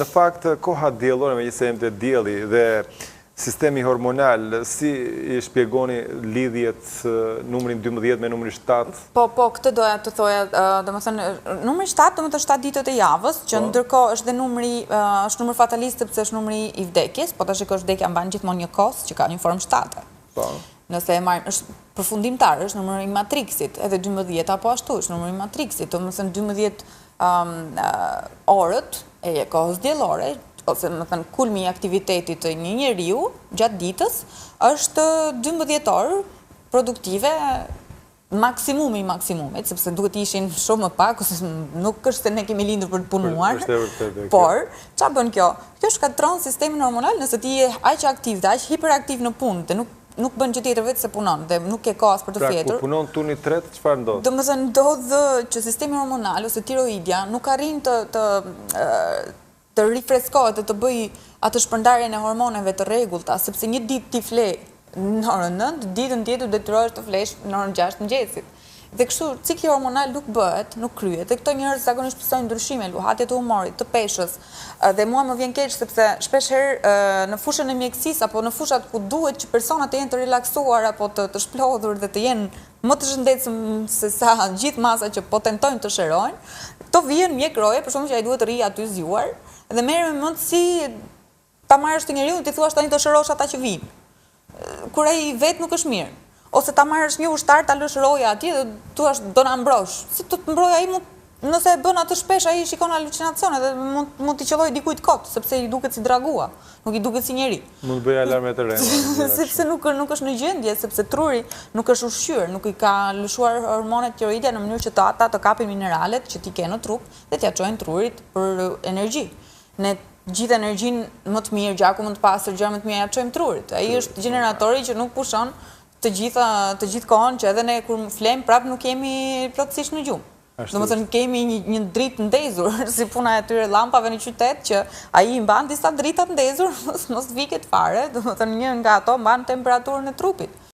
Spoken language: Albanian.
në fakt, koha diellore, megjithëse jemi te dielli dhe sistemi hormonal, si I shpjegoni lidhjet numrin 12 me numrin 7? Po, këtë doja të thoja, domethënë numri 7, domethënë 7 ditët e javës, që ndërkohë është dhe është numër fatalist sepse është numri I vdekjes, po tash që vdekja mban gjithmonë një kos që ka një formë 7. Po. Nëse e marrim, është përfundimtar, është numri I matriksit, edhe 12 apo ashtu është numri I matriksit, domethënë 12 orët e kohës diellore, ose më thënë kulmi I aktivitetit të një njeriu gjatë ditës është 12 orë produktive maksimumi I maksimumit, sepse duhet ishin shumë më pak, ose nuk është se ne kemi lindur për të punuar, por ç'a bën kjo? Kjo shkatërron sistemin hormonal nëse ti je aq aktiv dhe aq hiperaktiv në punë dhe nuk bën gjë tjetër vetë se punon dhe nuk ke kohë as për të fjetur. Pra, kur punon turni 3, çfarë ndodh? Domethënë ndodh që sistemi hormonal ose tiroidja nuk arrin të rifreskohet dhe të bëj atë shpërndarjen e hormoneve të rregullta, sepse një ditë ti fle në orën 9, ditën tjetër detyrohesh të flesh në orën 6 mëngjesit. Dhe kështu cikli hormonal nuk bëhet, nuk kryhet. Dhe këto njerëz zakonisht pësojnë ndryshime, luhatje të humorit, të peshës. Dhe mua më vjen keq sepse shpesh herë në fushën e mjekësisë apo në fushat ku duhet që personat të jenë të relaksuar apo të shplodhur dhe të jenë më të shëndetshëm se sa gjithë masa që po tentojnë të shërojnë, këto vjen mjek roje, për shkak që ai duhet të rrijë aty zgjuar dhe merr me mend si ta marrësh të njeriu ti thua tani të shërosh ata që vinë. Kur ai vet nuk është mirë. Ose ta marrësh një ushtar ta lësh roja atje dhe thua do na mbrosh. Si do të mbroj ai nëse e bën atë shpesh ai shikon halucinacione dhe mund t'i qelloj dikujt kot sepse I duket si dragua, nuk I duket si njeri. Mund bëj alarme të rënda. Sepse nuk është në gjendje, sepse truri nuk është ushqyer, nuk I ka lëshuar hormonet tiroide në mënyrë që ata të kapin mineralet që ti ke në trup dhe t'ia çojnë trurit për energji. Ne gjithë energjinë më të mirë, gjaku më të pastër, gjëra më të mira ja çojmë trurit. Ai është gjeneratori që nuk pushon të gjithë kohën që edhe ne kur flem prap nuk jemi plotësisht në gjumë. Domethënë kemi një dritë ndezur, si puna e tyre llampave në qytet që ai I mban disa drita të ndezur, mos viket fare, domethënë një nga ato mban temperaturën e trupit.